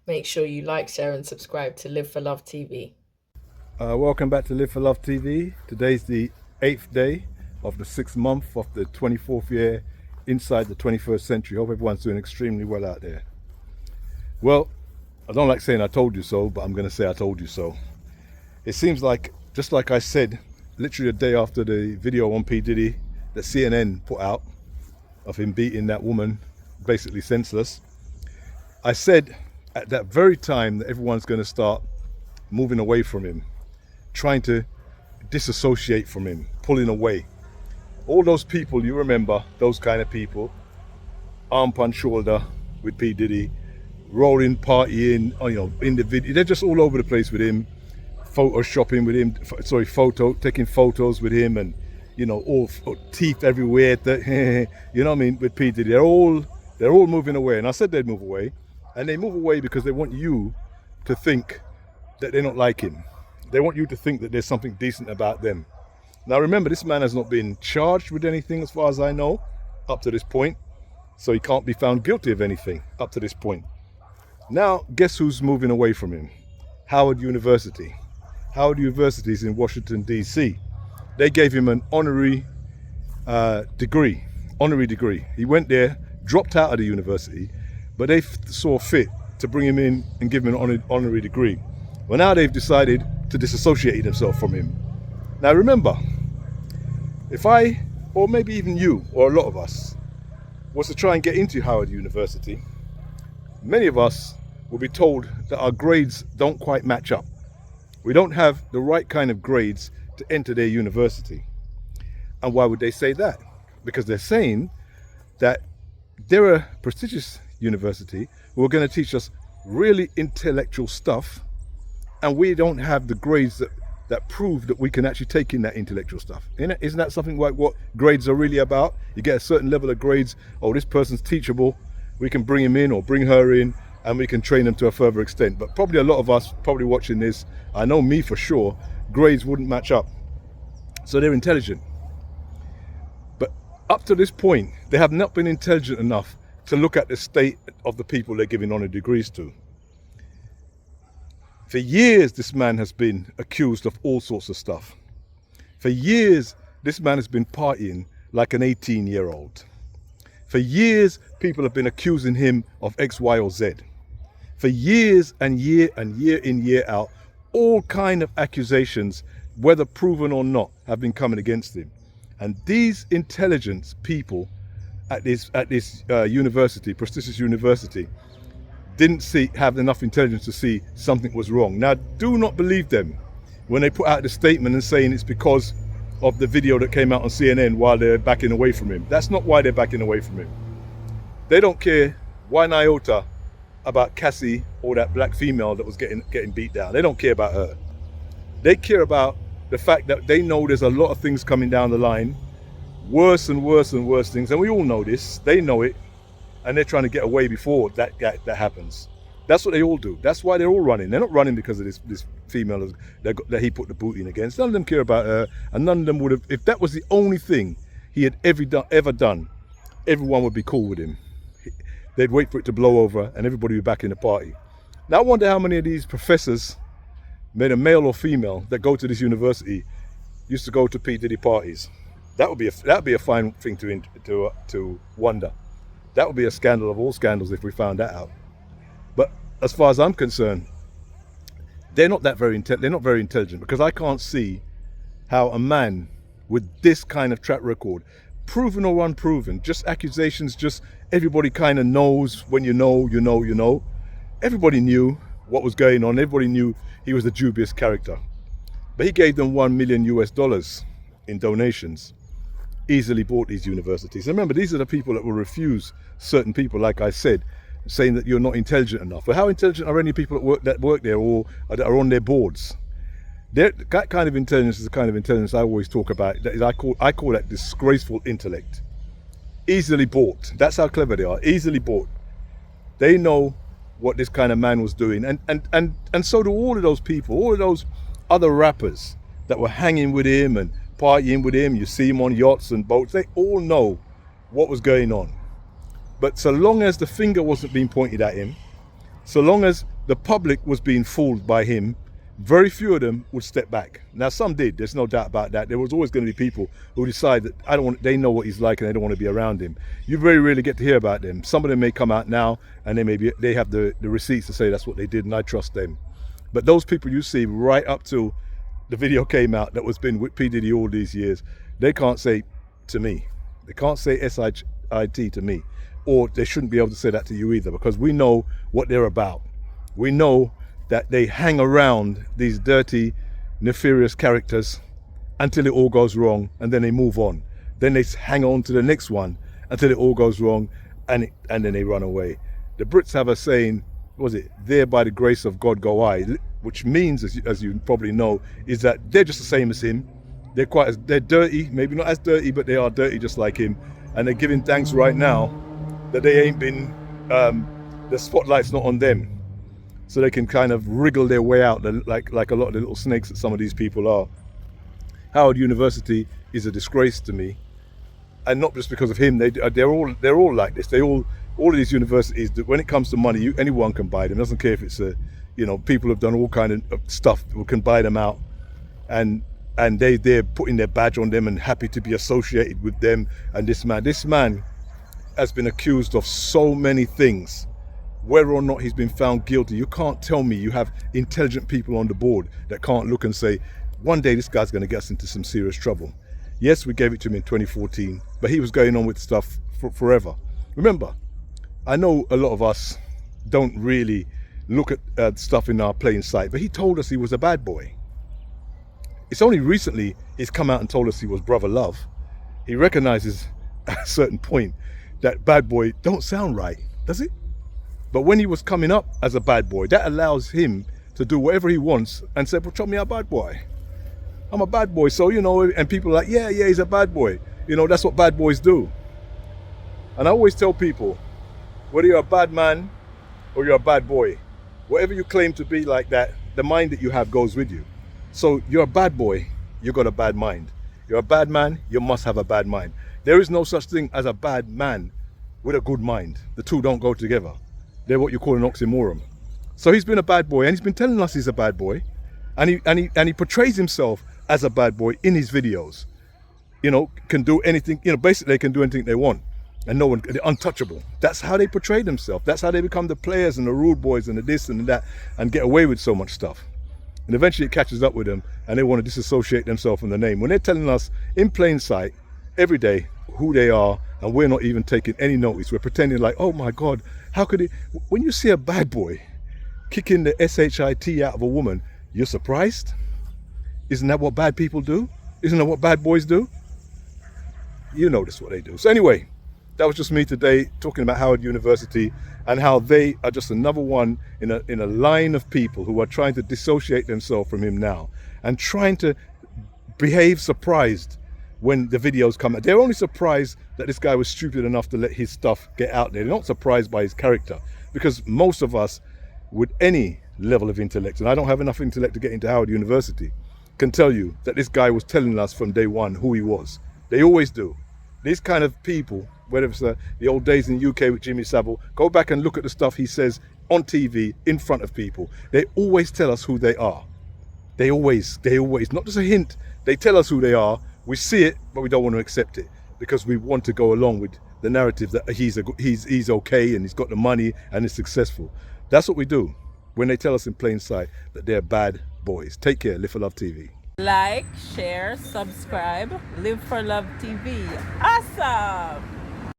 Make sure you like, share, and subscribe to Live for Love TV. Welcome back to Live for Love TV. Today's the 8th day of the 6th month of the 24th year inside the 21st century. Hope everyone's doing extremely well out there. Well, I don't like saying I told you so, but I'm going to say I told you so. It seems like, just like I said, literally a day after the video on P. Diddy that CNN put out of him beating that woman basically senseless, I said at that very time that everyone's going to start moving away from him, trying to disassociate from him, pulling away. All those people, you remember, those kind of people, arm punch shoulder with P. Diddy, rolling, partying, in the video. They're just all over the place with him, photoshopping with him, taking photos with him, and, all teeth everywhere, you know what I mean, with P. Diddy. They're all moving away. And I said they'd move away. And they move away because they want you to think that they don't like him. They want you to think that there's something decent about them. Now remember, this man has not been charged with anything as far as I know up to this point. So he can't be found guilty of anything up to this point. Now, guess who's moving away from him? Howard University. Howard University is in Washington, D.C. They gave him an honorary degree. He went there, dropped out of the university, but they saw fit to bring him in and give him an honorary degree. Well, now they've decided to disassociate themselves from him. Now remember, if I, or maybe even you, or a lot of us, was to try and get into Howard University, many of us will be told that our grades don't quite match up. We don't have the right kind of grades to enter their university. And why would they say that? Because they're saying that they're a prestigious university who are going to teach us really intellectual stuff, and we don't have the grades that prove that we can actually take in that intellectual stuff. Isn't that something like what grades are really about? You get a certain level of grades. Oh, this person's teachable, we can bring him in or bring her in, and we can train them to a further extent. But probably a lot of us probably watching this, I know me for sure, grades wouldn't match up. So they're intelligent. But up to this point, they have not been intelligent enough to look at the state of the people they're giving honor degrees to. For years, this man has been accused of all sorts of stuff. For years, this man has been partying like an 18-year-old. For years, people have been accusing him of X, Y, or Z. For years and year in, year out, all kind of accusations, whether proven or not, have been coming against him. And these intelligent people at this university, prestigious university, didn't have enough intelligence to see something was wrong. Now, do not believe them when they put out the statement and saying it's because of the video that came out on CNN while they're backing away from him. That's not why they're backing away from him. They don't care one iota about Cassie or that black female that was getting beat down. They don't care about her. They care about the fact that they know there's a lot of things coming down the line, worse and worse and worse things, and we all know this. They know it, and they're trying to get away before that happens. That's what they all do. That's why they're all running. They're not running because of this female that he put the boot in against. None of them care about her, and none of them would have. If that was the only thing he had ever done, everyone would be cool with him. They'd wait for it to blow over, and everybody would be back in the party. Now I wonder how many of these professors, whether male or female, that go to this university, used to go to P. Diddy parties. That would be a fine thing to wonder. That would be a scandal of all scandals if we found that out. But as far as I'm concerned, they're not very intelligent, because I can't see how a man with this kind of track record, proven or unproven, just accusations, just everybody kind of knows when you know. Everybody knew what was going on. Everybody knew he was a dubious character. But he gave them $1 million in donations. Easily bought these universities. And remember, these are the people that will refuse certain people, like I said, saying that you're not intelligent enough. But how intelligent are any people that work there or that are on their boards? That kind of intelligence is the kind of intelligence I always talk about. That is, I call that disgraceful intellect. Easily bought. That's how clever they are. Easily bought. They know what this kind of man was doing, and so do all of those people, all of those other rappers that were hanging with him and partying with him. You see him on yachts and boats. They all know what was going on. But so long as the finger wasn't being pointed at him, so long as the public was being fooled by him. Very few of them would step back. Now some did, there's no doubt about that. There was always going to be people who decide that they know what he's like and they don't want to be around him. You very rarely get to hear about them. Some of them may come out now and they have the receipts to say that's what they did, and I trust them. But those people you see right up to the video came out that was been with P. Diddy all these years, they can't say to me, they can't say SIT to me, or they shouldn't be able to say that to you either, because we know what they're about. We know that they hang around these dirty, nefarious characters until it all goes wrong, and then they move on. Then they hang on to the next one until it all goes wrong, and then they run away. The Brits have a saying, what was it? There by the grace of God go I, which means, as you probably know, is that they're just the same as him. They're dirty, maybe not as dirty, but they are dirty just like him. And they're giving thanks right now that they ain't been, the spotlight's not on them. So they can kind of wriggle their way out like a lot of the little snakes that some of these people are. Howard University is a disgrace to me, and not just because of him. They're all like this. All of these universities, when it comes to money, anyone can buy them. It doesn't care if it's people have done all kind of stuff who can buy them out, and they're putting their badge on them and happy to be associated with them. And this man has been accused of so many things. Whether or not he's been found guilty, you can't tell me you have intelligent people on the board that can't look and say, one day this guy's going to get us into some serious trouble. Yes, we gave it to him in 2014, but he was going on with stuff forever. Remember, I know a lot of us don't really look at stuff in our plain sight, but he told us he was a bad boy. It's only recently he's come out and told us he was brother love. He recognizes at a certain point that bad boy don't sound right, does it? But when he was coming up as a bad boy, that allows him to do whatever he wants and say, well, tell me I'm a bad boy. I'm a bad boy. So, and people are like, yeah, he's a bad boy. That's what bad boys do. And I always tell people, whether you're a bad man or you're a bad boy, whatever you claim to be like that, the mind that you have goes with you. So you're a bad boy, you've got a bad mind. You're a bad man, you must have a bad mind. There is no such thing as a bad man with a good mind. The two don't go together. They're what you call an oxymoron. So he's been a bad boy, and he's been telling us he's a bad boy, and he portrays himself as a bad boy in his videos. Can do anything. Basically they can do anything they want, and no one, they're untouchable. That's how they portray themselves. That's how they become the players and the rude boys and the this and that, and get away with so much stuff. And eventually it catches up with them, and they want to disassociate themselves from the name when they're telling us in plain sight every day who they are, and we're not even taking any notice. We're pretending like, oh my God, how could it? When you see a bad boy kicking the SHIT out of a woman, you're surprised? Isn't that what bad people do? Isn't that what bad boys do? You notice what they do. So anyway, that was just me today talking about Howard University and how they are just another one in a line of people who are trying to dissociate themselves from him now and trying to behave surprised when the videos come out. They're only surprised that this guy was stupid enough to let his stuff get out there. They're not surprised by his character, because most of us with any level of intellect, and I don't have enough intellect to get into Howard University, can tell you that this guy was telling us from day one who he was. They always do. These kind of people, whether it's the old days in the UK with Jimmy Savile, go back and look at the stuff he says on TV in front of people. They always tell us who they are. They always, not just a hint, they tell us who they are. We see it, but we don't want to accept it because we want to go along with the narrative that he's okay and he's got the money and is successful. That's what we do when they tell us in plain sight that they're bad boys. Take care. Live for Love TV. Like, share, subscribe. Live for Love TV. Awesome!